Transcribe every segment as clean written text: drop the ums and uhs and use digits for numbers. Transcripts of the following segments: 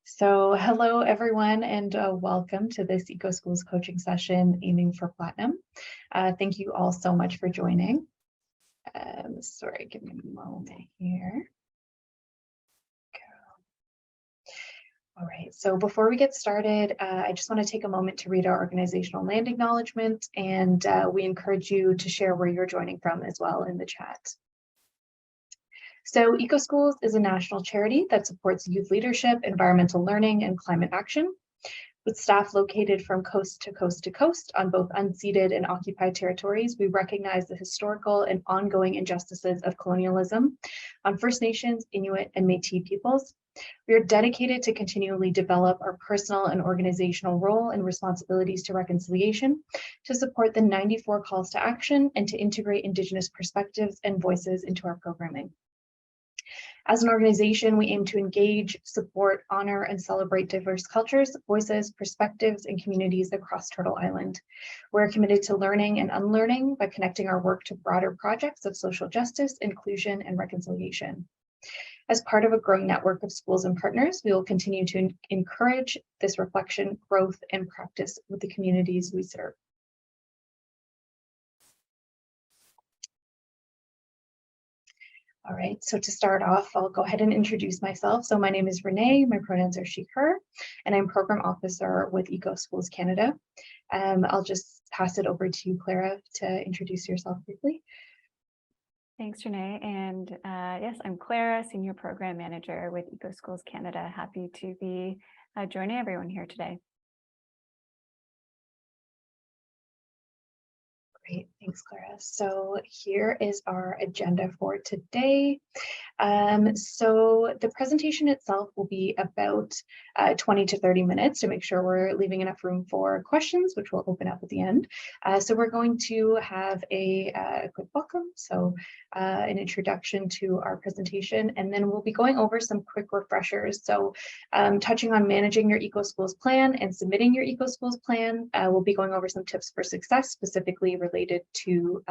So hello, everyone, and welcome to this EcoSchools coaching session aiming for platinum. Thank you all so much for joining. Sorry, give me a moment here. All right, so before we get started, I just want to take a moment to read our organizational land acknowledgement, and we encourage you to share where you're joining from as well in the chat. So EcoSchools is a national charity that supports youth leadership, environmental learning, and climate action. With staff located from coast to coast to coast on both unceded and occupied territories, we recognize the historical and ongoing injustices of colonialism on First Nations, Inuit, and Métis peoples. We are dedicated to continually develop our personal and organizational role and responsibilities to reconciliation, to support the 94 calls to action, and to integrate Indigenous perspectives and voices into our programming. As an organization, we aim to engage, support, honor, and celebrate diverse cultures, voices, perspectives, and communities across Turtle Island. We're committed to learning and unlearning by connecting our work to broader projects of social justice, inclusion, and reconciliation. As part of a growing network of schools and partners, we will continue to encourage this reflection, growth, and practice with the communities we serve. All right, so to start off, I'll go ahead and introduce myself. So my name is Renee, my pronouns are she, her, and I'm Program Officer with EcoSchools Canada. I'll just pass it over to you, Clara, to introduce yourself briefly. Thanks, Renee. And yes, I'm Clara, Senior Program Manager with EcoSchools Canada. Happy to be joining everyone here today. Great, thanks, Clara. So here is our agenda for today. So the presentation itself will be about 20 to 30 minutes to make sure we're leaving enough room for questions, which we'll open up at the end. So we're going to have a quick welcome, so an introduction to our presentation, and then we'll be going over some quick refreshers. So touching on managing your EcoSchools plan and submitting your EcoSchools plan, we'll be going over some tips for success, specifically related to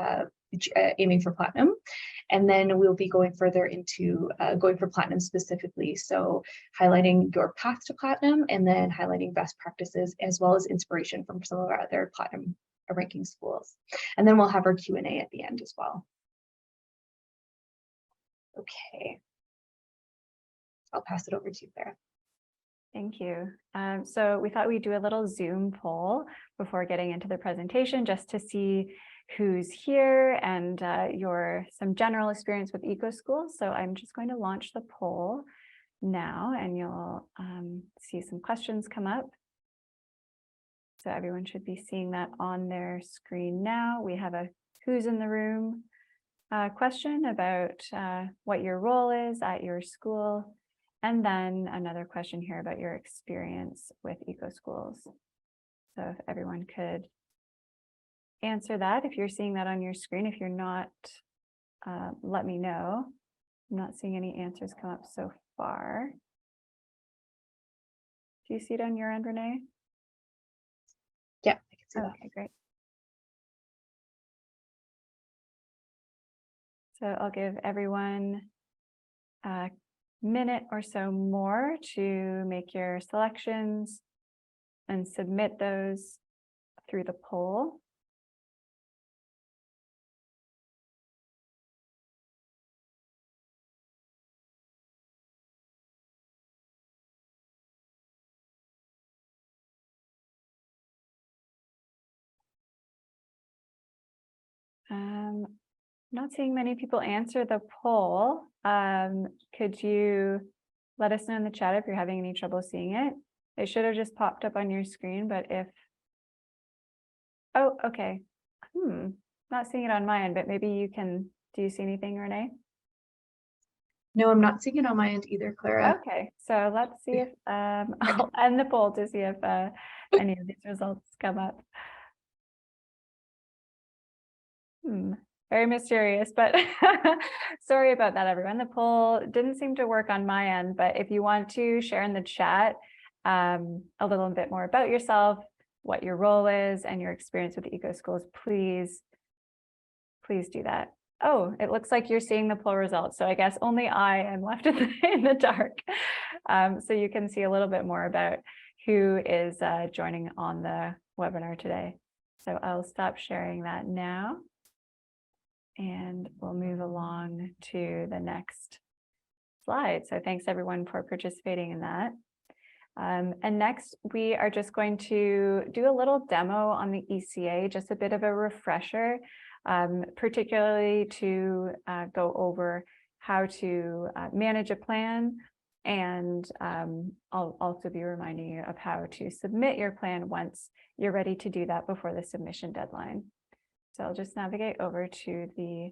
aiming for platinum. And then we'll be going further into going for platinum specifically. So highlighting your path to platinum and then highlighting best practices as well as inspiration from some of our other platinum ranking schools. And then we'll have our Q&A at the end as well. Okay. I'll pass it over to you, Clara. Thank you. So we thought we'd do a little Zoom poll before getting into the presentation just to see who's here and some general experience with EcoSchools. So I'm just going to launch the poll now and you'll see some questions come up. So everyone should be seeing that on their screen now. We have a who's in the room question about what your role is at your school. And then another question here about your experience with EcoSchools. So if everyone could answer that, if you're seeing that on your screen. If you're not, let me know. I'm not seeing any answers come up so far. Do you see it on your end, Renee? Yeah, I can see that. Okay, great. So I'll give everyone a minute or so more to make your selections and submit those through the poll. Not seeing many people answer the poll. Could you let us know in the chat if you're having any trouble seeing it? It should have just popped up on your screen, but if... Oh, okay. Not seeing it on my end, but maybe you can... Do you see anything, Renee? No, I'm not seeing it on my end either, Clara. Okay, so let's see if... I'll end the poll to see if any of these results come up. Very mysterious, but sorry about that, everyone. The poll didn't seem to work on my end, but if you want to share in the chat a little bit more about yourself, what your role is, and your experience with EcoSchools, please do that. Oh, it looks like you're seeing the poll results, so I guess only I am left in the dark. So you can see a little bit more about who is joining on the webinar today. So I'll stop sharing that now. And we'll move along to the next slide. So thanks everyone for participating in that. And next, we are just going to do a little demo on the ECA, just a bit of a refresher, particularly to go over how to manage a plan. And I'll also be reminding you of how to submit your plan once you're ready to do that before the submission deadline. So I'll just navigate over to the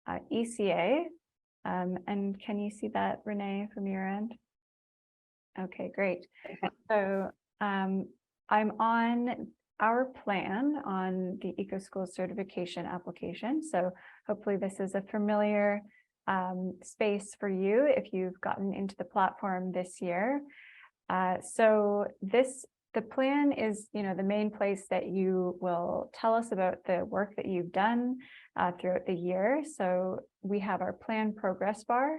ECA. And can you see that, Renee, from your end? Okay, great. So I'm on our plan on the EcoSchools certification application. So hopefully this is a familiar space for you if you've gotten into the platform this year. So the plan is, the main place that you will tell us about the work that you've done throughout the year. So we have our plan progress bar.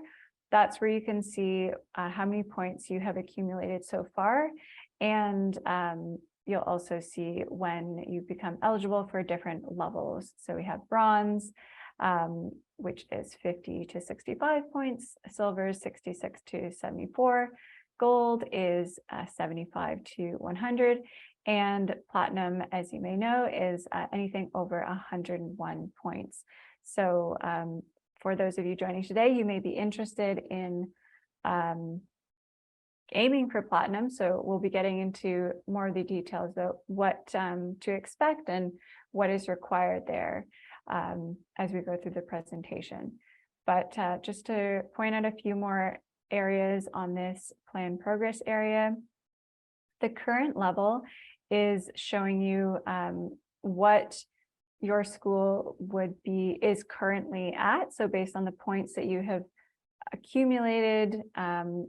That's where you can see how many points you have accumulated so far. And you'll also see when you become eligible for different levels. So we have bronze, which is 50 to 65 points, silver is 66 to 74, gold is 75 to 100, and platinum, as you may know, is anything over 101 points. So for those of you joining today, you may be interested in aiming for platinum. So we'll be getting into more of the details about what to expect and what is required there as we go through the presentation. But just to point out a few more areas on this plan progress area, the current level is showing you what your school is currently at. So based on the points that you have accumulated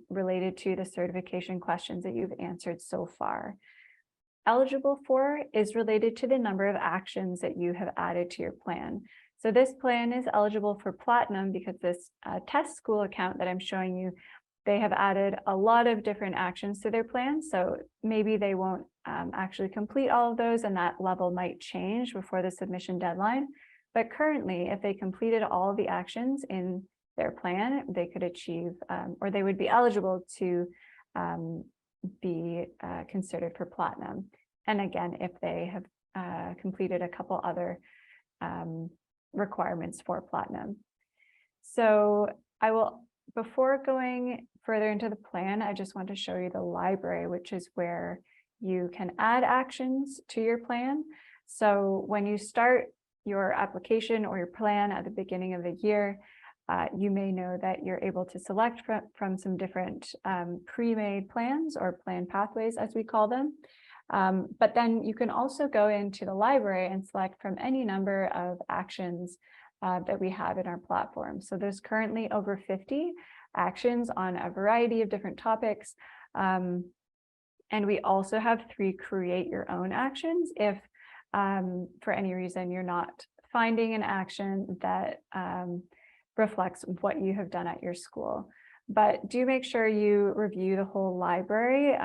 related to the certification questions that you've answered so far. Eligible for is related to the number of actions that you have added to your plan. So this plan is eligible for platinum because this test school account that I'm showing you, they have added a lot of different actions to their plan. So maybe they won't actually complete all of those, and that level might change before the submission deadline. But currently, if they completed all of the actions in their plan, they could achieve, or they would be eligible to be considered for platinum. And again, if they have completed a couple other requirements for platinum. So before going further into the plan, I just want to show you the library, which is where you can add actions to your plan. So when you start your application or your plan at the beginning of the year, you may know that you're able to select from some different pre-made plans or plan pathways, as we call them. But then you can also go into the library and select from any number of actions that we have in our platform. So there's currently over 50 actions on a variety of different topics. And we also have 3 create your own actions if for any reason you're not finding an action that reflects what you have done at your school. But do make sure you review the whole library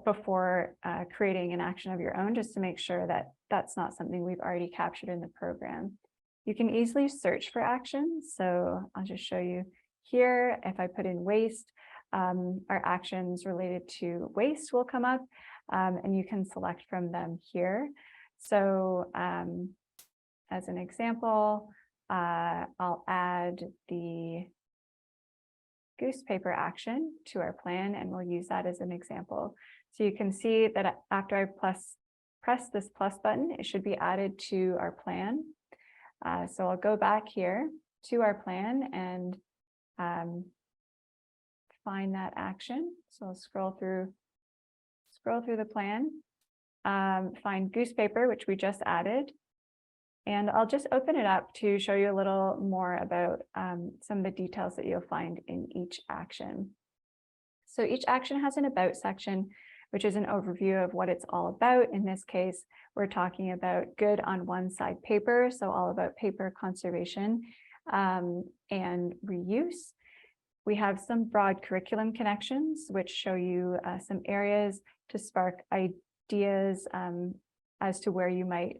before creating an action of your own, just to make sure that that's not something we've already captured in the program. You can easily search for actions. So I'll just show you here. If I put in waste, our actions related to waste will come up, and you can select from them here. So as an example, I'll add the goose paper action to our plan, and we'll use that as an example. So you can see that after I press this plus button, it should be added to our plan. So I'll go back here to our plan and find that action. So I'll scroll through the plan, find goose paper, which we just added. And I'll just open it up to show you a little more about some of the details that you'll find in each action. So each action has an about section, which is an overview of what it's all about. In this case, we're talking about good on one side paper, so all about paper conservation and reuse. We have some broad curriculum connections, which show you some areas to spark ideas as to where you might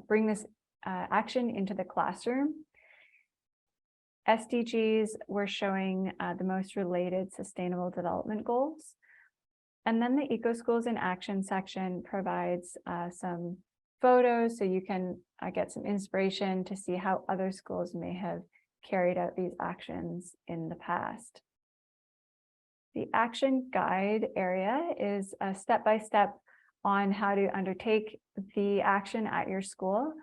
bring this action into the classroom. SDGs, we're showing the most related sustainable development goals. And then the EcoSchools in Action section provides some photos so you can get some inspiration to see how other schools may have carried out these actions in the past. The action guide area is a step-by-step on how to undertake the action at your school.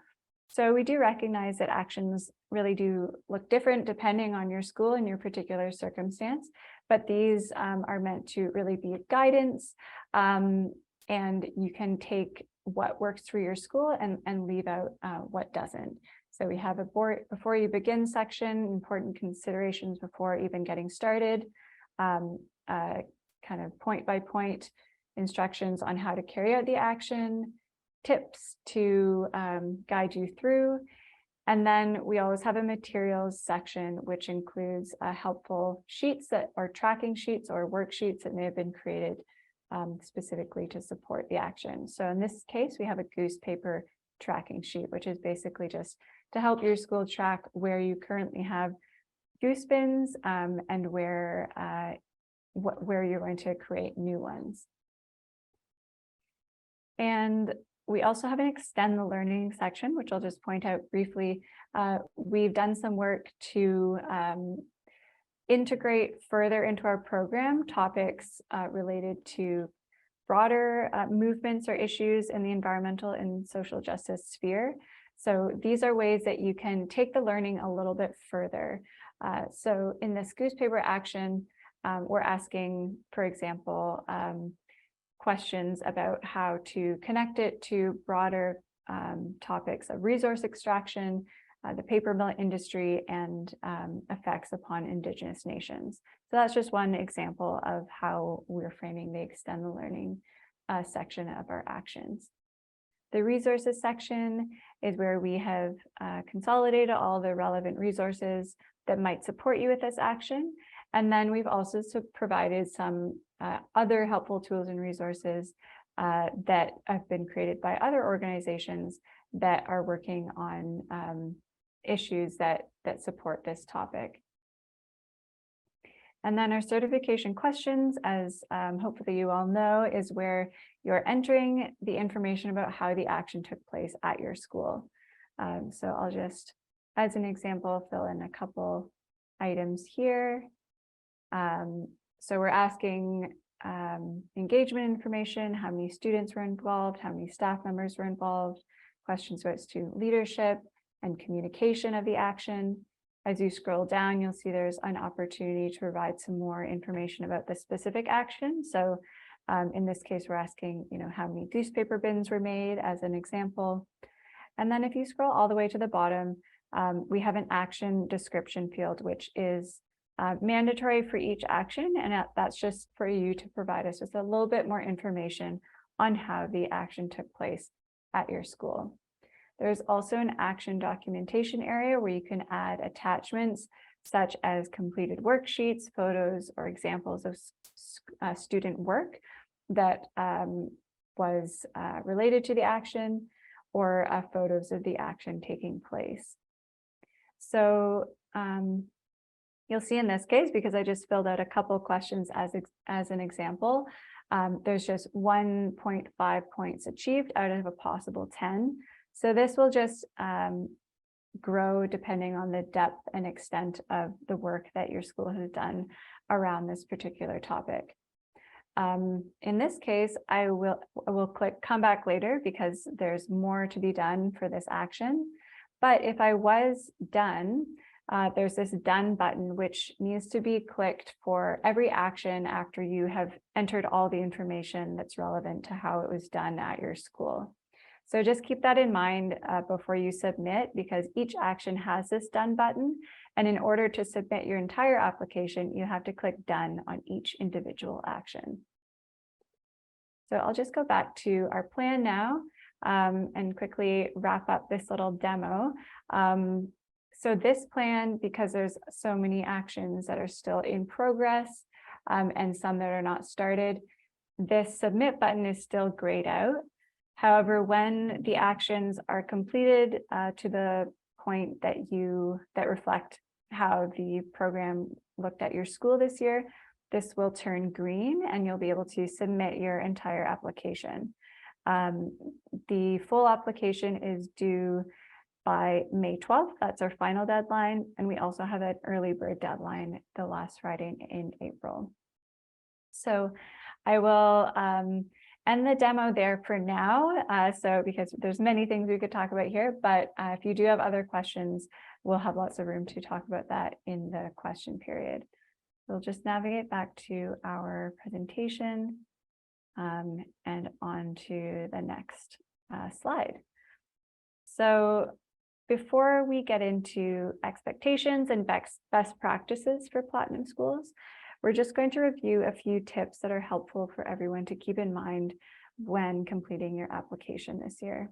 So we do recognize that actions really do look different depending on your school and your particular circumstance, but these are meant to really be guidance, and you can take what works for your school and leave out what doesn't. So we have a before you begin section, important considerations before even getting started, kind of point by point instructions on how to carry out the action, tips to guide you through. And then we always have a materials section, which includes helpful sheets or tracking sheets or worksheets that may have been created specifically to support the action. So in this case, we have a goose paper tracking sheet, which is basically just to help your school track where you currently have goose bins and where you're going to create new ones. And we also have an extend the learning section, which I'll just point out briefly. We've done some work to integrate further into our program topics related to broader movements or issues in the environmental and social justice sphere. So these are ways that you can take the learning a little bit further. So in this goose paper action, we're asking, for example, questions about how to connect it to broader topics of resource extraction, the paper mill industry, and effects upon Indigenous nations. So that's just one example of how we're framing the extend the learning section of our actions. The resources section is where we have consolidated all the relevant resources that might support you with this action. And then we've also provided some other helpful tools and resources that have been created by other organizations that are working on issues that support this topic. And then our certification questions, as hopefully you all know, is where you're entering the information about how the action took place at your school. So I'll just, as an example, fill in a couple items here. So we're asking engagement information, how many students were involved, how many staff members were involved, questions about student leadership and communication of the action. As you scroll down, you'll see there's an opportunity to provide some more information about the specific action. So in this case, we're asking, how many goose paper bins were made as an example. And then if you scroll all the way to the bottom, we have an action description field, which is mandatory for each action, and that's just for you to provide us with a little bit more information on how the action took place at your school. There's also an action documentation area where you can add attachments such as completed worksheets, photos, or examples of student work that was related to the action, or photos of the action taking place. So you'll see in this case, because I just filled out a couple questions as an example, there's just 1.5 points achieved out of a possible 10. So this will just grow depending on the depth and extent of the work that your school has done around this particular topic. In this case, I will click come back later because there's more to be done for this action. But if I was done, there's this done button, which needs to be clicked for every action after you have entered all the information that's relevant to how it was done at your school. So just keep that in mind before you submit, because each action has this done button. And in order to submit your entire application, you have to click done on each individual action. So I'll just go back to our plan now and quickly wrap up this little demo. So this plan, because there's so many actions that are still in progress and some that are not started, this submit button is still grayed out. However, when the actions are completed to the point that reflect how the program looked at your school this year, this will turn green and you'll be able to submit your entire application. The full application is due by May 12th. That's our final deadline. And we also have an early bird deadline the last Friday in April. So I will end the demo there for now. So because there's many things we could talk about here, but if you do have other questions, we'll have lots of room to talk about that in the question period. We'll just navigate back to our presentation and on to the next slide. So before we get into expectations and best practices for Platinum schools, we're just going to review a few tips that are helpful for everyone to keep in mind when completing your application this year.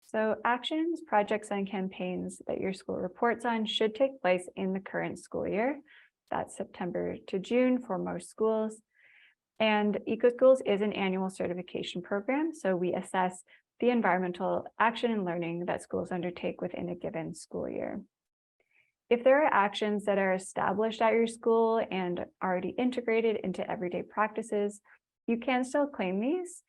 So actions, projects, and campaigns that your school reports on should take place in the current school year. That's September to June for most schools. And EcoSchools is an annual certification program, so we assess the environmental action and learning that schools undertake within a given school year. If there are actions that are established at your school and already integrated into everyday practices, you can still claim these.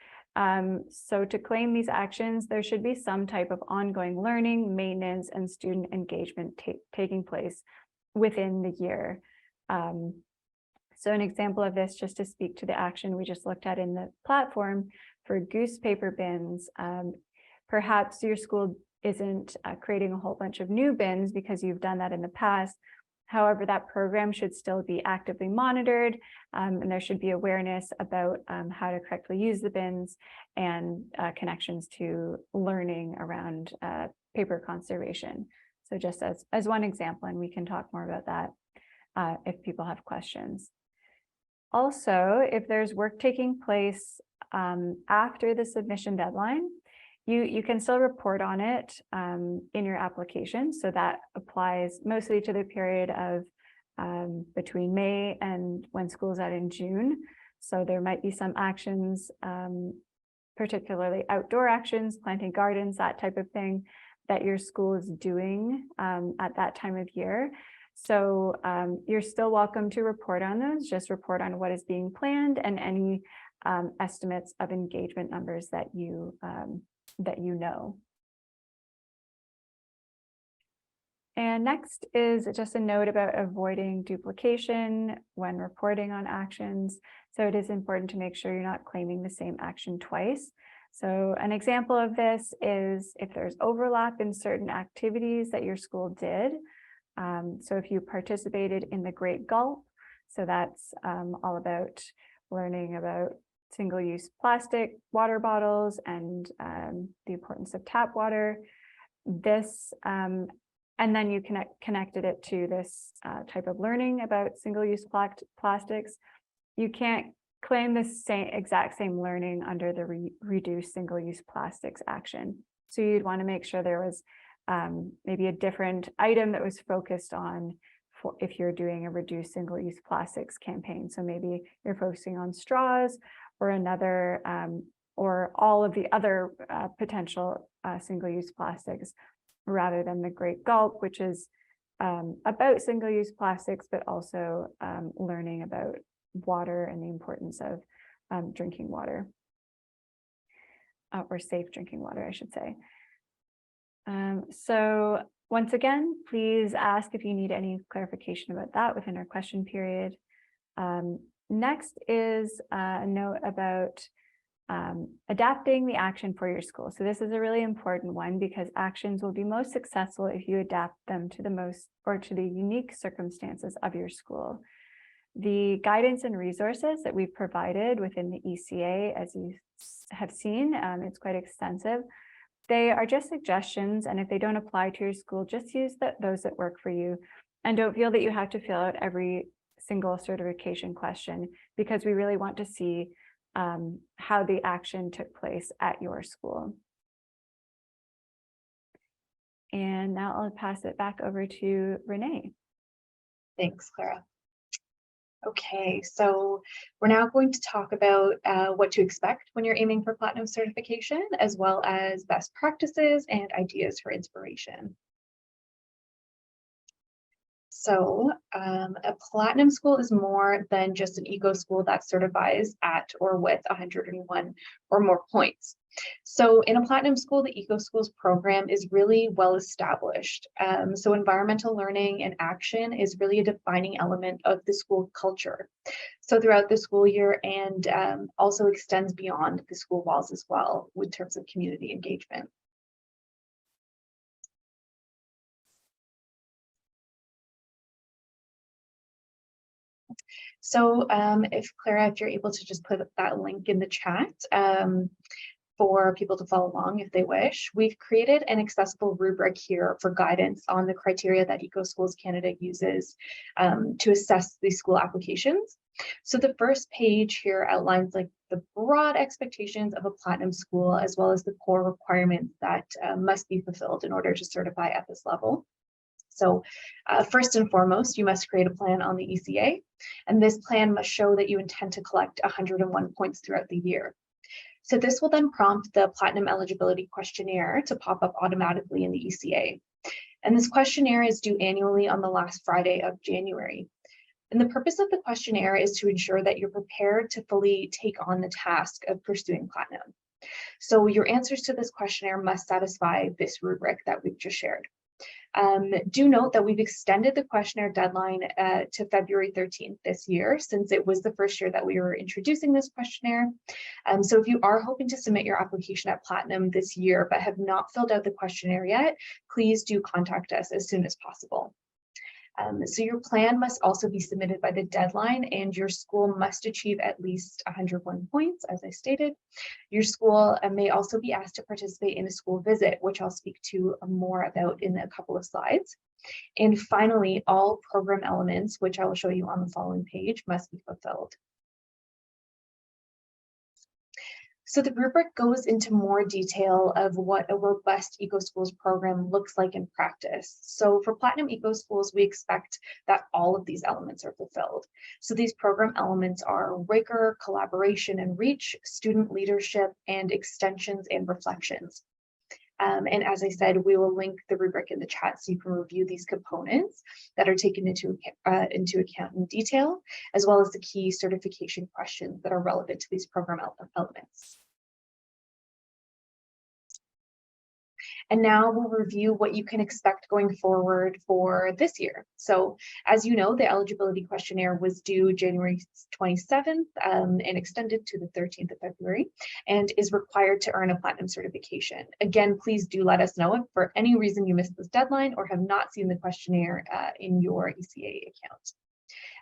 So to claim these actions, there should be some type of ongoing learning, maintenance, and student engagement taking place within the year. So an example of this, just to speak to the action we just looked at in the platform for goose paper bins, perhaps your school isn't creating a whole bunch of new bins because you've done that in the past. However, that program should still be actively monitored, and there should be awareness about how to correctly use the bins and connections to learning around paper conservation. So just as one example, and we can talk more about that if people have questions. Also, if there's work taking place after the submission deadline, you can still report on it in your application. So that applies mostly to the period of between May and when school's out in June. So there might be some actions, particularly outdoor actions, planting gardens, that type of thing that your school is doing at that time of year. So you're still welcome to report on those, just report on what is being planned and any estimates of engagement numbers that you know. And next is just a note about avoiding duplication when reporting on actions. So it is important to make sure you're not claiming the same action twice. So an example of this is if there's overlap in certain activities that your school did. So if you participated in the Great Gulp, so that's all about learning about single-use plastic water bottles and the importance of tap water. This and then you connected it to this type of learning about single-use plastics. You can't claim the exact same learning under the reduce single-use plastics action. So you'd want to make sure there was maybe a different item that was focused on for if you're doing a reduce single-use plastics campaign. So maybe you're focusing on straws or another or all of the other potential single-use plastics rather than the Great Gulp, which is about single-use plastics, but also learning about water and the importance of drinking water or safe drinking water, I should say. So once again, please ask if you need any clarification about that within our question period. Next is a note about adapting the action for your school. So this is a really important one because actions will be most successful if you adapt them to the unique circumstances of your school. The guidance and resources that we've provided within the ECA, as you have seen, it's quite extensive. They are just suggestions, and if they don't apply to your school, just use those that work for you, and don't feel that you have to fill out every single certification question, because we really want to see how the action took place at your school. And now I'll pass it back over to Renee. Thanks, Clara. Okay, so we're now going to talk about what to expect when you're aiming for Platinum certification, as well as best practices and ideas for inspiration. So a Platinum school is more than just an eco school that certifies at or with 101 or more points. So in a Platinum school, the EcoSchools program is really well established. So environmental learning and action is really a defining element of the school culture. So throughout the school year and also extends beyond the school walls as well in terms of community engagement. So if Clara, if you're able to just put that link in the chat for people to follow along if they wish, we've created an accessible rubric here for guidance on the criteria that EcoSchools Canada uses to assess these school applications. So the first page here outlines like the broad expectations of a Platinum school, as well as the core requirements that must be fulfilled in order to certify at this level. So first and foremost, you must create a plan on the ECA, and this plan must show that you intend to collect 101 points throughout the year. So this will then prompt the Platinum eligibility questionnaire to pop up automatically in the ECA. And this questionnaire is due annually on the last Friday of January. And the purpose of the questionnaire is to ensure that you're prepared to fully take on the task of pursuing Platinum. So your answers to this questionnaire must satisfy this rubric that we've just shared. Do note that we've extended the questionnaire deadline to February 13th this year, since it was the first year that we were introducing this questionnaire. So if you are hoping to submit your application at Platinum this year, but have not filled out the questionnaire yet, please do contact us as soon as possible. So your plan must also be submitted by the deadline, and your school must achieve at least 101 points, as I stated. Your school may also be asked to participate in a school visit, which I'll speak to more about in a couple of slides. And finally, all program elements, which I will show you on the following page, must be fulfilled. So the rubric goes into more detail of what a robust EcoSchools program looks like in practice. So for Platinum EcoSchools, we expect that all of these elements are fulfilled. So these program elements are rigor, collaboration and reach, student leadership, and extensions and reflections. And as I said, we will link the rubric in the chat so you can review these components that are taken into account in detail, as well as the key certification questions that are relevant to these program elements. And now we'll review what you can expect going forward for this year. So as you know, the eligibility questionnaire was due January 27th and extended to the 13th of February and is required to earn a Platinum certification. Again, please do let us know if for any reason you missed this deadline or have not seen the questionnaire in your ECA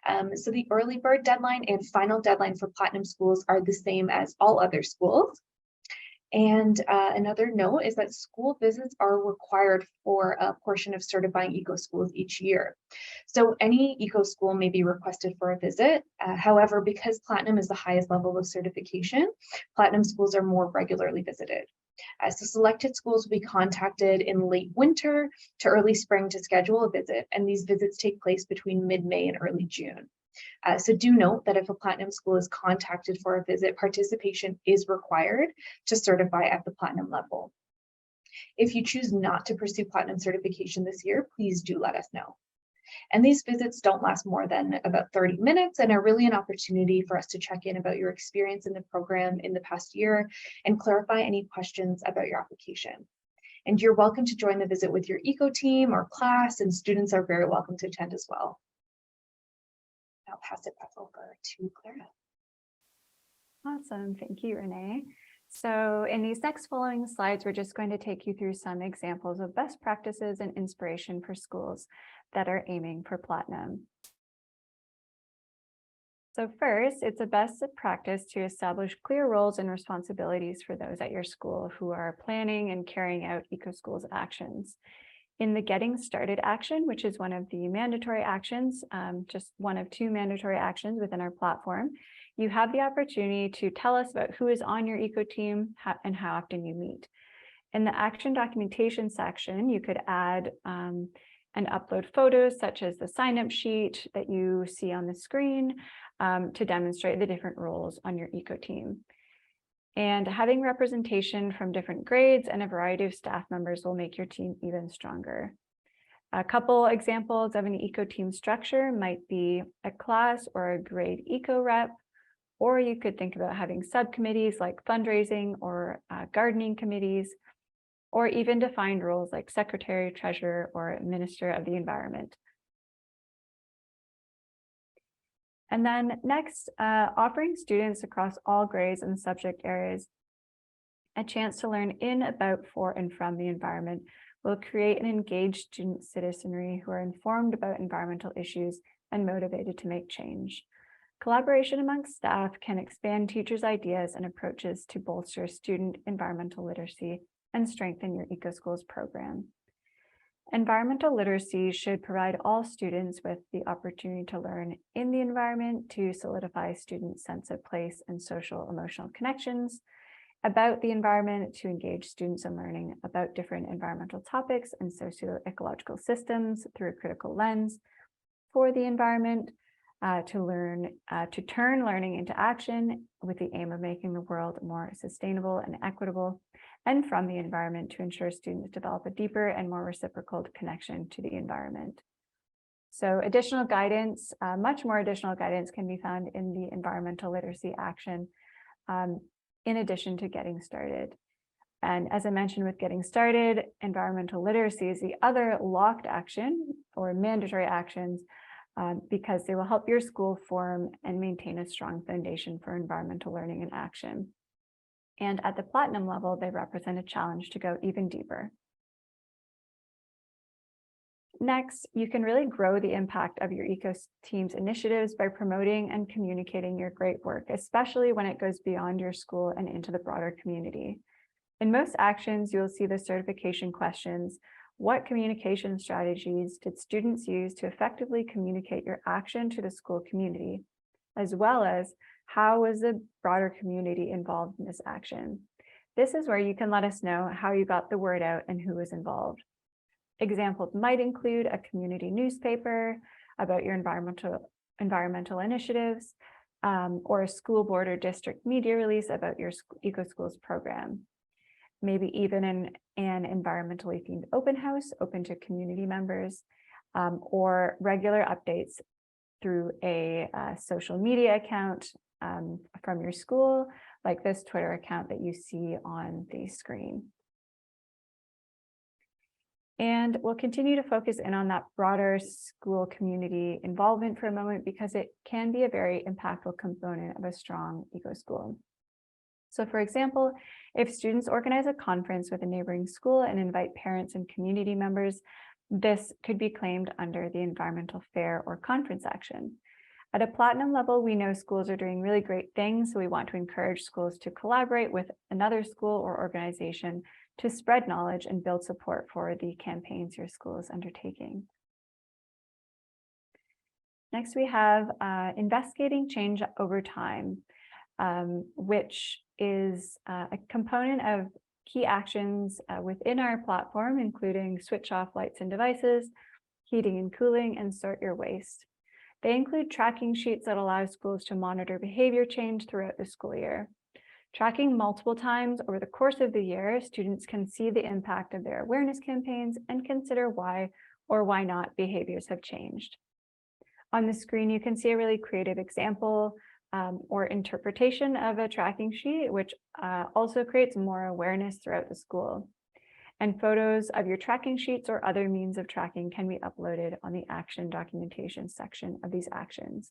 account. So the early bird deadline and final deadline for Platinum schools are the same as all other schools. And another note is that school visits are required for a portion of certifying EcoSchools each year. So any EcoSchool may be requested for a visit. However, because Platinum is the highest level of certification, Platinum schools are more regularly visited. So selected schools will be contacted in late winter to early spring to schedule a visit, and these visits take place between mid-May and early June. So do note that if a Platinum school is contacted for a visit, participation is required to certify at the Platinum level. If you choose not to pursue Platinum certification this year, please do let us know. And these visits don't last more than about 30 minutes and are really an opportunity for us to check in about your experience in the program in the past year and clarify any questions about your application. And you're welcome to join the visit with your eco team or class, and students are very welcome to attend as well. I'll pass it back over to Clara. Awesome, thank you, Renee. So in these next following slides, we're just going to take you through some examples of best practices and inspiration for schools that are aiming for Platinum. So first, it's a best practice to establish clear roles and responsibilities for those at your school who are planning and carrying out EcoSchools actions. In the Getting Started action, which is one of the mandatory actions, just one of two mandatory actions within our platform, you have the opportunity to tell us about who is on your eco team and how often you meet. In the action documentation section, you could add and upload photos such as the sign-up sheet that you see on the screen to demonstrate the different roles on your eco team. And having representation from different grades and a variety of staff members will make your team even stronger. A couple examples of an eco team structure might be a class or a grade eco rep, or you could think about having subcommittees like fundraising or gardening committees, or even defined roles like secretary, treasurer, or minister of the environment. And then next, offering students across all grades and subject areas a chance to learn in, about, for, and from the environment will create an engaged student citizenry who are informed about environmental issues and motivated to make change. Collaboration amongst staff can expand teachers' ideas and approaches to bolster student environmental literacy and strengthen your EcoSchools program. Environmental literacy should provide all students with the opportunity to learn in the environment to solidify students' sense of place and social emotional connections about the environment, to engage students in learning about different environmental topics and socio-ecological systems through a critical lens for the environment, to turn learning into action with the aim of making the world more sustainable and equitable, and from the environment to ensure students develop a deeper and more reciprocal connection to the environment. So additional guidance, much more additional guidance can be found in the environmental literacy action, in addition to getting started. And as I mentioned with getting started, environmental literacy is the other locked action or mandatory actions because they will help your school form and maintain a strong foundation for environmental learning and action. And at the platinum level, they represent a challenge to go even deeper. Next, you can really grow the impact of your eco team's initiatives by promoting and communicating your great work, especially when it goes beyond your school and into the broader community. In most actions, you'll see the certification questions. What communication strategies did students use to effectively communicate your action to the school community, as well as how was the broader community involved in this action? This is where you can let us know how you got the word out and who was involved. Examples might include a community newspaper about your environmental initiatives, or a school board or district media release about your EcoSchools program. Maybe even an environmentally themed open house open to community members, or regular updates through a social media account from your school, like this Twitter account that you see on the screen. And we'll continue to focus in on that broader school community involvement for a moment, because it can be a very impactful component of a strong EcoSchool. So for example, if students organize a conference with a neighboring school and invite parents and community members, this could be claimed under the environmental fair or conference action. At a platinum level, we know schools are doing really great things, so we want to encourage schools to collaborate with another school or organization to spread knowledge and build support for the campaigns your school is undertaking. Next, we have investigating change over time, which is a component of key actions within our platform, including switch off lights and devices, heating and cooling, and sort your waste. They include tracking sheets that allow schools to monitor behavior change throughout the school year. Tracking multiple times over the course of the year, students can see the impact of their awareness campaigns and consider why or why not behaviors have changed. On the screen, you can see a really creative example or interpretation of a tracking sheet, which also creates more awareness throughout the school. And photos of your tracking sheets or other means of tracking can be uploaded on the action documentation section of these actions.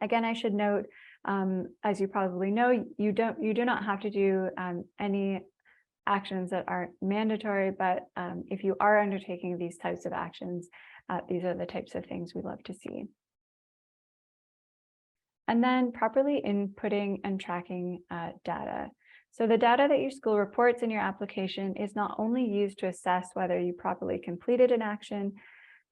Again, I should note, as you probably know, you do not have to do any actions that aren't mandatory, but if you are undertaking these types of actions, these are the types of things we love to see. And then properly inputting and tracking data. So the data that your school reports in your application is not only used to assess whether you properly completed an action,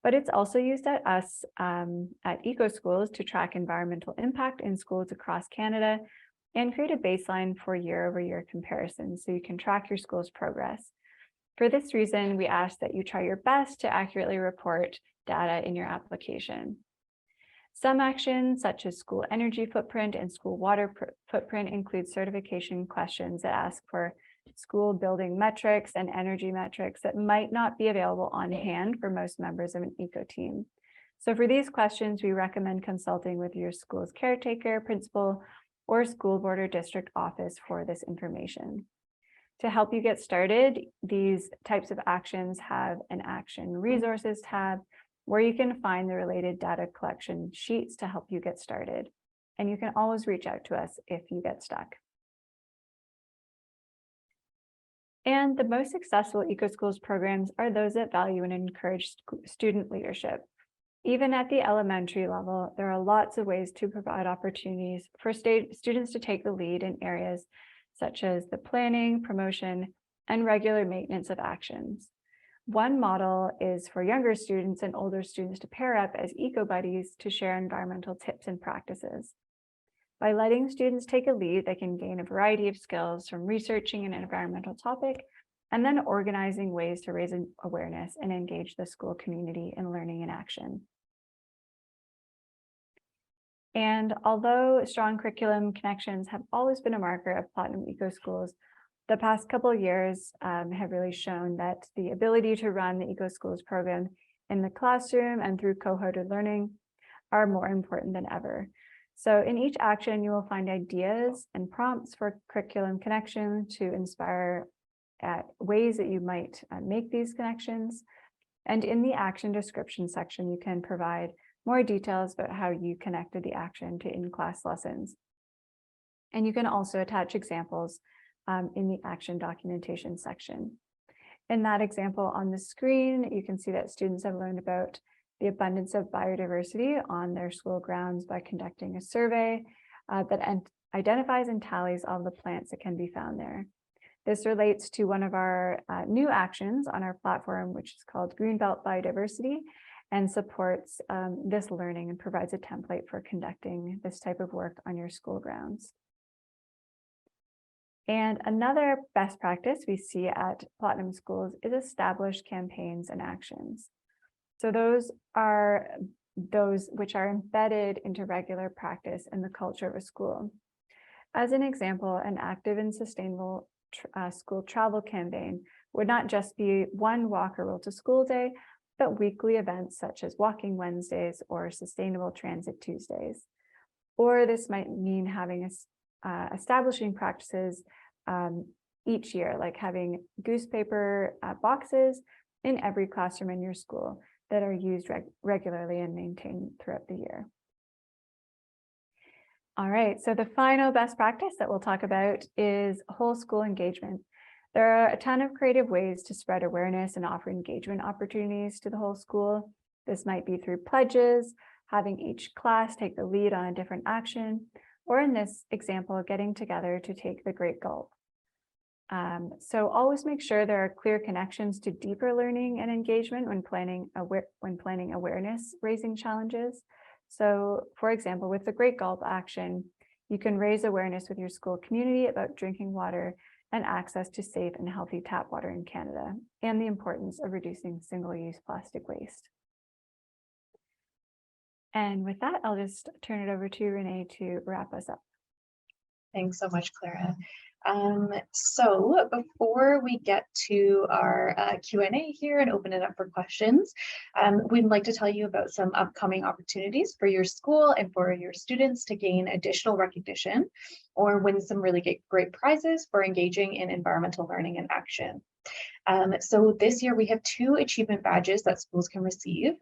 but it's also used at us at EcoSchools to track environmental impact in schools across Canada and create a baseline for year-over-year comparisons so you can track your school's progress. For this reason, we ask that you try your best to accurately report data in your application. Some actions, such as school energy footprint and school water footprint, include certification questions that ask for school building metrics and energy metrics that might not be available on hand for most members of an eco team. So for these questions, we recommend consulting with your school's caretaker, principal, or school board or district office for this information. To help you get started, these types of actions have an Action Resources tab where you can find the related data collection sheets to help you get started. And you can always reach out to us if you get stuck. And the most successful EcoSchools programs are those that value and encourage student leadership. Even at the elementary level, there are lots of ways to provide opportunities for students to take the lead in areas such as the planning, promotion, and regular maintenance of actions. One model is for younger students and older students to pair up as eco-buddies to share environmental tips and practices. By letting students take a lead, they can gain a variety of skills from researching an environmental topic and then organizing ways to raise awareness and engage the school community in learning and action. And although strong curriculum connections have always been a marker of Platinum EcoSchools, the past couple of years have really shown that the ability to run the EcoSchools program in the classroom and through cohorted learning are more important than ever. So in each action, you will find ideas and prompts for curriculum connection to inspire ways that you might make these connections. And in the action description section, you can provide more details about how you connected the action to in-class lessons. And you can also attach examples in the action documentation section. In that example on the screen, you can see that students have learned about the abundance of biodiversity on their school grounds by conducting a survey that identifies and tallies all the plants that can be found there. This relates to one of our new actions on our platform, which is called Greenbelt Biodiversity, and supports this learning and provides a template for conducting this type of work on your school grounds. And another best practice we see at Platinum Schools is establish campaigns and actions. So those are those which are embedded into regular practice in the culture of a school. As an example, an active and sustainable school travel campaign would not just be one walk or roll to school day, but weekly events such as Walking Wednesdays or Sustainable Transit Tuesdays. Or this might mean having establishing practices each year, like having goose paper boxes in every classroom in your school that are used regularly and maintained throughout the year. All right, so the final best practice that we'll talk about is whole school engagement. There are a ton of creative ways to spread awareness and offer engagement opportunities to the whole school. This might be through pledges, having each class take the lead on a different action, or in this example, getting together to take the Great Gulp. So always make sure there are clear connections to deeper learning and engagement when planning awareness raising challenges. So for example, with the Great Gulp action, you can raise awareness with your school community about drinking water and access to safe and healthy tap water in Canada, and the importance of reducing single-use plastic waste. And with that, I'll just turn it over to Renee to wrap us up. Thanks so much, Clara. So before we get to our Q&A here and open it up for questions, we'd like to tell you about some upcoming opportunities for your school and for your students to gain additional recognition or win some really great prizes for engaging in environmental learning and action. So this year we have 2 achievement badges that schools can receive.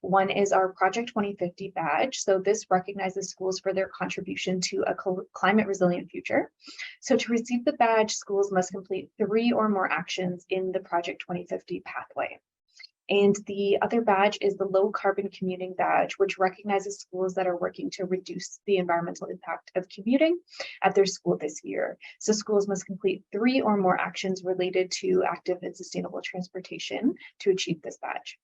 One is our Project 2050 badge. So this recognizes schools for their contribution to a climate resilient future. So to receive the badge, schools must complete 3 or more actions in the Project 2050 pathway. And the other badge is the Low Carbon Commuting badge, which recognizes schools that are working to reduce the environmental impact of commuting at their school this year. So schools must complete 3 or more actions related to active and sustainable transportation to achieve this badge.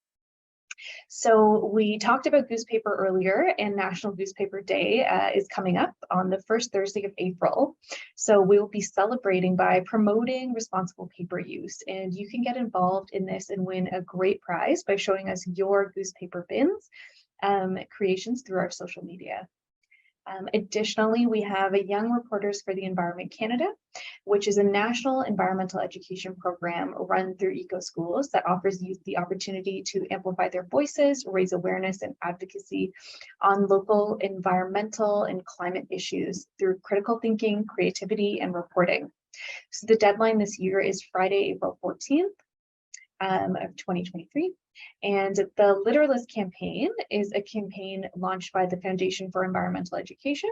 So we talked about Goose Paper earlier, and National Goose Paper Day is coming up on the first Thursday of April. So we will be celebrating by promoting responsible paper use, and you can get involved in this and win a great prize by showing us your Goose Paper bins creations through our social media. Additionally, we have a Young Reporters for the Environment Canada, which is a national environmental education program run through EcoSchools that offers youth the opportunity to amplify their voices, raise awareness and advocacy on local environmental and climate issues through critical thinking, creativity, and reporting. So the deadline this year is Friday, April 14th. Of 2023. And the Litterless campaign is a campaign launched by the Foundation for Environmental Education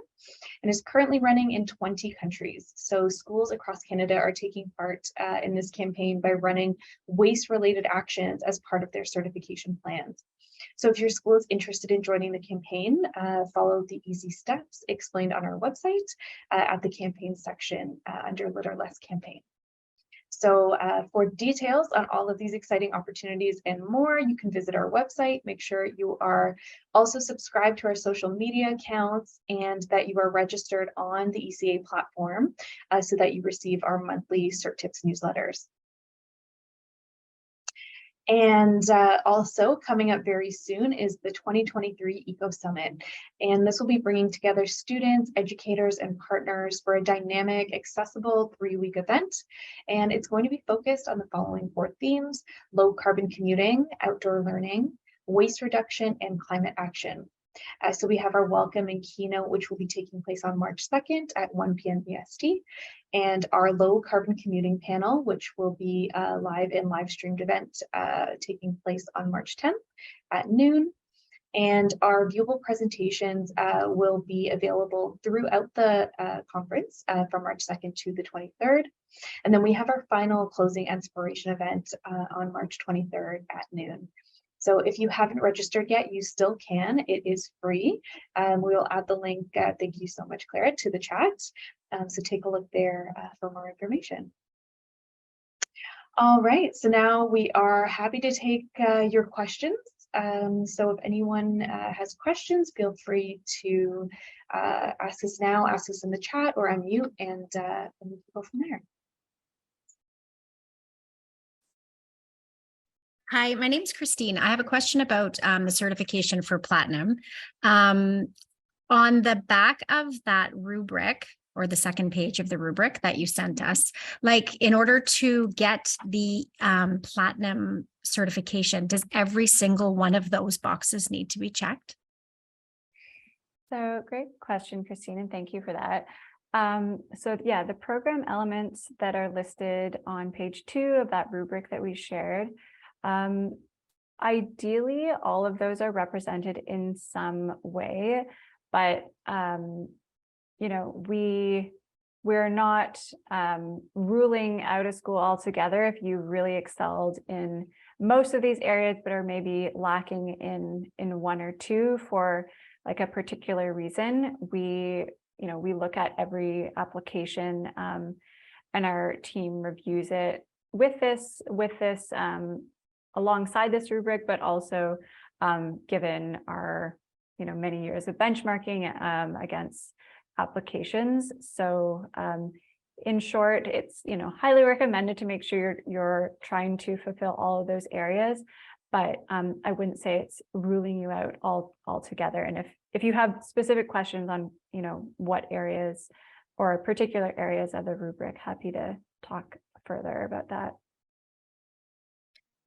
and is currently running in 20 countries. So schools across Canada are taking part in this campaign by running waste-related actions as part of their certification plans. So if your school is interested in joining the campaign, follow the easy steps explained on our website at the campaign section under Litterless campaign. So for details on all of these exciting opportunities and more, you can visit our website. Make sure you are also subscribed to our social media accounts and that you are registered on the ECA platform so that you receive our monthly Cert Tips newsletters. And also coming up very soon is the 2023 Eco Summit. And this will be bringing together students, educators, and partners for a dynamic, accessible 3-week event. And it's going to be focused on the following 4 themes: low carbon commuting, outdoor learning, waste reduction, and climate action. So we have our welcome and keynote, which will be taking place on March 2nd at 1 p.m. EST, and our low carbon commuting panel, which will be a live and live streamed event taking place on March 10th at noon. And our viewable presentations will be available throughout the conference from March 2nd to the 23rd. And then we have our final closing inspiration event on March 23rd at noon. So if you haven't registered yet, you still can. It is free. We will add the link, thank you so much, Clara, to the chat. So take a look there for more information. All right, so now we are happy to take your questions. So if anyone has questions, feel free to ask us now, ask us in the chat, or unmute, and we can go from there. Hi, my name's Christine. I have a question about the certification for Platinum. On the back of that rubric, or the second page of the rubric that you sent us, like in order to get the Platinum certification, does every single one of those boxes need to be checked? So great question, Christine, and thank you for that. So yeah, the program elements that are listed on page 2 of that rubric that we shared, ideally, all of those are represented in some way, but you know, we're not ruling out a school altogether if you really excelled in most of these areas, but are maybe lacking in 1 or 2 for like a particular reason. We look at every application and our team reviews it with this alongside this rubric, but also given our many years of benchmarking against applications. So in short, it's highly recommended to make sure you're trying to fulfill all of those areas, but I wouldn't say it's ruling you out altogether. And if you have specific questions on what areas or particular areas of the rubric, happy to talk further about that.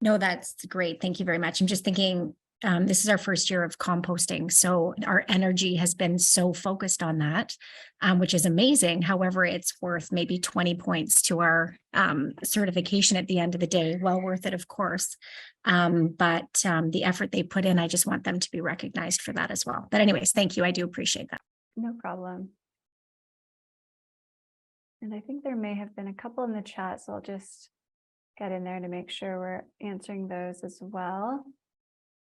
No, that's great. Thank you very much. I'm just thinking, this is our first year of composting, so our energy has been so focused on that, which is amazing. However, it's worth maybe 20 points to our certification at the end of the day. Well worth it, of course. But the effort they put in, I just want them to be recognized for that as well. But anyways, thank you. I do appreciate that. No problem. And I think there may have been a couple in the chat, so I'll just get in there to make sure we're answering those as well.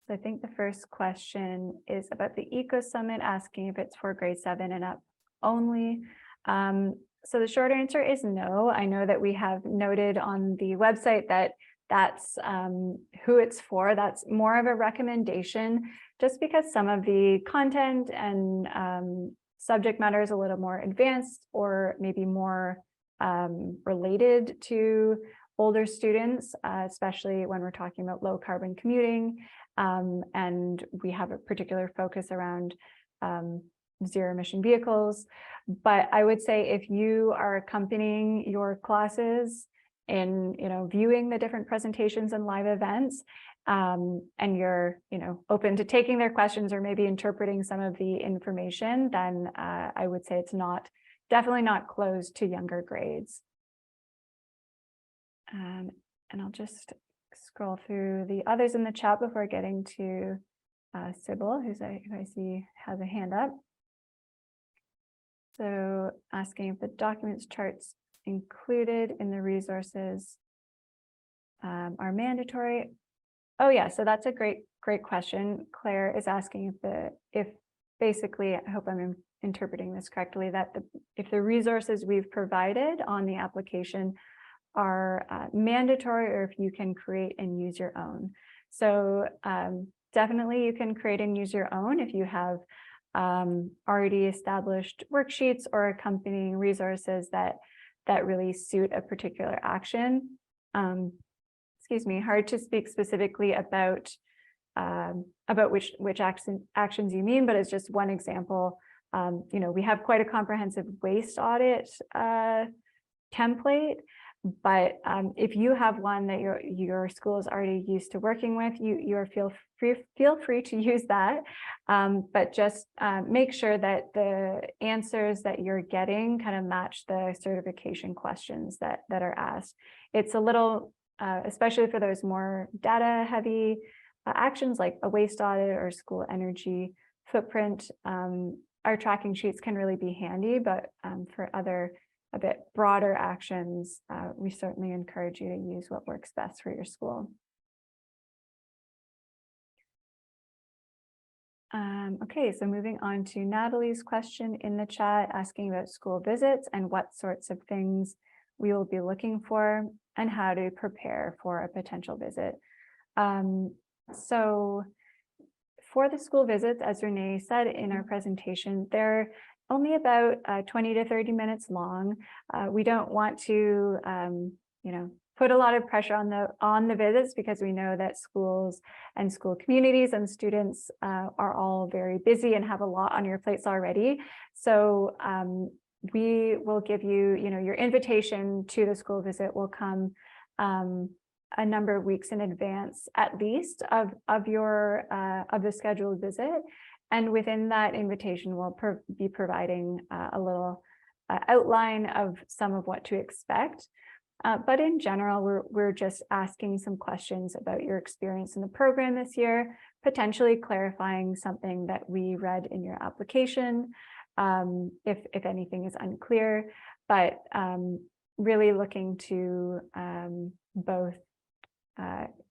So I think the first question is about the Eco Summit, asking if it's for grade 7 and up only. So the short answer is no. I know that we have noted on the website that that's who it's for. That's more of a recommendation, just because some of the content and subject matter is a little more advanced or maybe more related to older students, especially when we're talking about low carbon commuting. And we have a particular focus around zero emission vehicles. But I would say if you are accompanying your classes in, viewing the different presentations and live events, and you're, open to taking their questions or maybe interpreting some of the information, then I would say it's definitely not closed to younger grades. And I'll just scroll through the others in the chat before getting to Sybil, who I see has a hand up. So asking if the documents charts included in the resources are mandatory. Oh yeah, so that's a great question. Claire is asking if basically, I hope I'm interpreting this correctly, that if the resources we've provided on the application are mandatory, or if you can create and use your own. So definitely you can create and use your own if you have already established worksheets or accompanying resources that really suit a particular action. Excuse me, hard to speak specifically about which actions you mean, but it's just one example. We have quite a comprehensive waste audit template, but if you have one that your school is already used to working with, you feel free to use that, but just make sure that the answers that you're getting kind of match the certification questions that are asked. It's a little, especially for those more data heavy actions like a waste audit or school energy footprint, our tracking sheets can really be handy, but for other a bit broader actions, we certainly encourage you to use what works best for your school. Okay, so moving on to Natalie's question in the chat, asking about school visits and what sorts of things we will be looking for and how to prepare for a potential visit. So for the school visits, as Renee said in our presentation, they're only about 20 to 30 minutes long. We don't want to, put a lot of pressure on the visits, because we know that schools and school communities and students are all very busy and have a lot on your plates already. So we will give you, your invitation to the school visit will come a number of weeks in advance, at least, of the scheduled visit. And within that invitation, we'll be providing a little outline of some of what to expect. But in general, we're just asking some questions about your experience in the program this year, potentially clarifying something that we read in your application, if anything is unclear, but really looking to both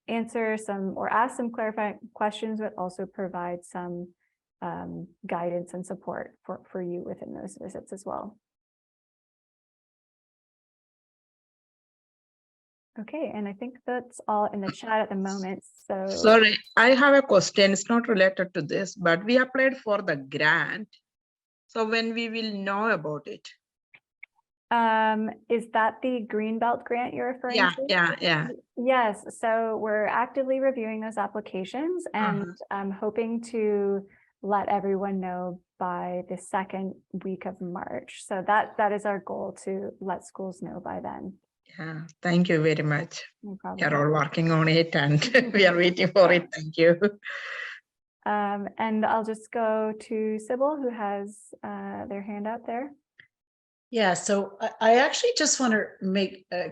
answer some or ask some clarifying questions, but also provide some guidance and support for you within those visits as well. Okay, and I think that's all in the chat at the moment. So sorry, I have a question. It's not related to this, but we applied for the grant. So when we will know about it? Is that the Greenbelt grant you're referring to? Yeah. Yes, so we're actively reviewing those applications, and I'm hoping to let everyone know by the second week of March. So that is our goal, to let schools know by then. Yeah, thank you very much. No problem. We are all working on it, and we are waiting for it. Thank you. And I'll just go to Sybil, who has their hand up there. Yeah, so I actually just want to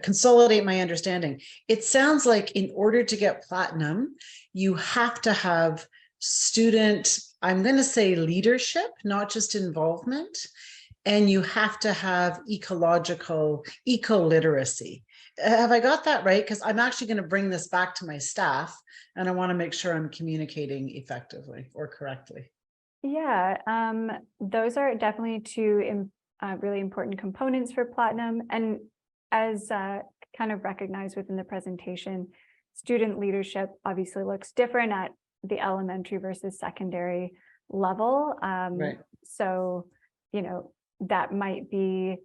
consolidate my understanding. It sounds like in order to get platinum, you have to have student, I'm going to say leadership, not just involvement, and you have to have eco-literacy. Have I got that right? Because I'm actually going to bring this back to my staff, and I want to make sure I'm communicating effectively or correctly. Yeah, those are definitely two really important components for platinum. And as kind of recognized within the presentation, student leadership obviously looks different at the elementary versus secondary level. Right. So, that might be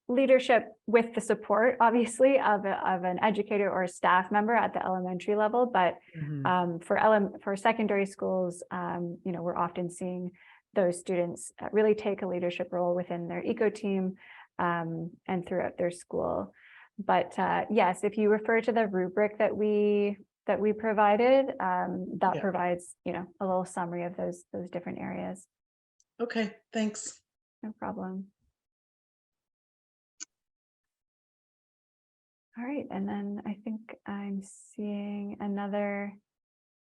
leadership with the support, obviously, of an educator or a staff member at the elementary level. But Mhm. for secondary schools, we're often seeing those students really take a leadership role within their eco team and throughout their school. But yes, if you refer to the rubric that we provided, that Yeah. provides, a little summary of those different areas. Okay, thanks. No problem. All right, and then I think I'm seeing another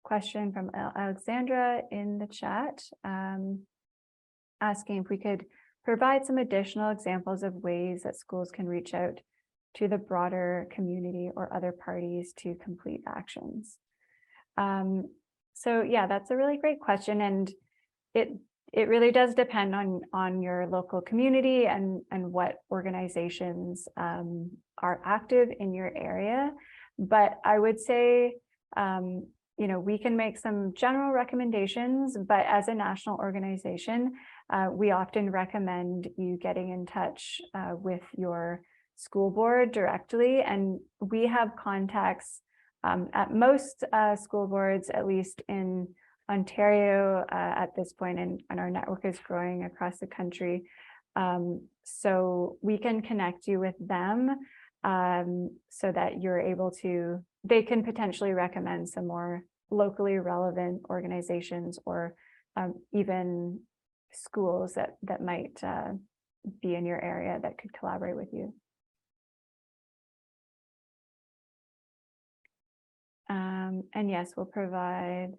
question from Alexandra in the chat, asking if we could provide some additional examples of ways that schools can reach out to the broader community or other parties to complete actions. So yeah, that's a really great question, and it really does depend on your local community and what organizations are active in your area. But I would say, we can make some general recommendations, but as a national organization, we often recommend you getting in touch with your school board directly. And we have contacts at most school boards, at least in Ontario at this point, and our network is growing across the country. So we can connect you with them so that you're able to, they can potentially recommend some more locally relevant organizations or even schools that might be in your area that could collaborate with you. And yes, we'll provide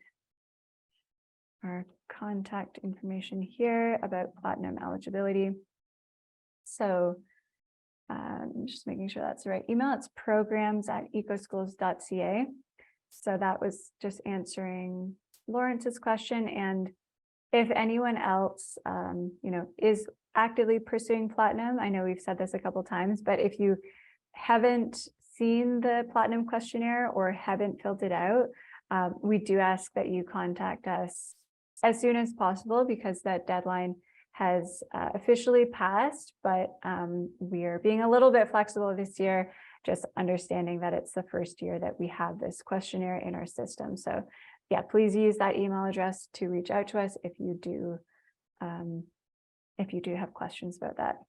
our contact information here about platinum eligibility. So just making sure that's the right email. It's programs@ecoschools.ca. So that was just answering Lawrence's question. And if anyone else, is actively pursuing platinum, I know we've said this a couple of times, but if you haven't seen the platinum questionnaire or haven't filled it out, we do ask that you contact us as soon as possible, because that deadline has officially passed, but we are being a little bit flexible this year, just understanding that it's the first year that we have this questionnaire in our system. So yeah, please use that email address to reach out to us if you do have questions about that.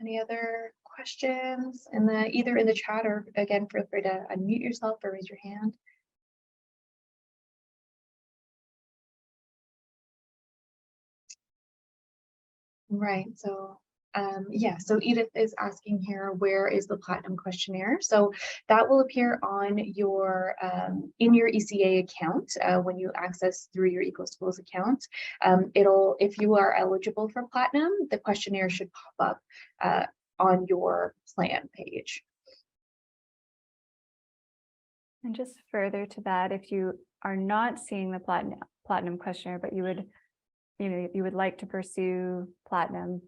Any other questions either in the chat, or again, feel free to unmute yourself or raise your hand. Right, so so Edith is asking here, where is the platinum questionnaire? So that will appear on your in your ECA account when you access through your EcoSchools account. If you are eligible for platinum, the questionnaire should pop up on your plan page. And just further to that, if you are not seeing the platinum questionnaire, but you would like to pursue platinum,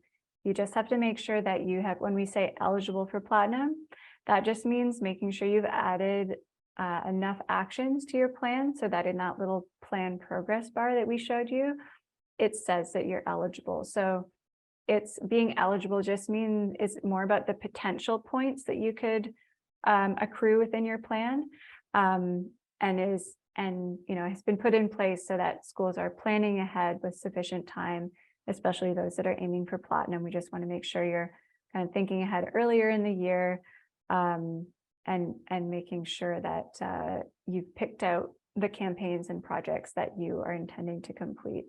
you just have to make sure that you have, when we say eligible for platinum, that just means making sure you've added enough actions to your plan so that in that little plan progress bar that we showed you, it says that you're eligible. So it's being eligible just means it's more about the potential points that you could accrue within your plan, and has been put in place so that schools are planning ahead with sufficient time, especially those that are aiming for platinum. We just want to make sure you're kind of thinking ahead earlier in the year, and making sure that you've picked out the campaigns and projects that you are intending to complete.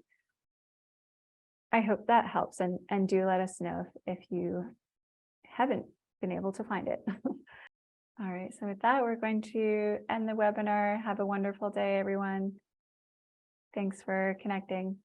I hope that helps, and do let us know if you haven't been able to find it. All right, so with that, we're going to end the webinar. Have a wonderful day, everyone. Thanks for connecting.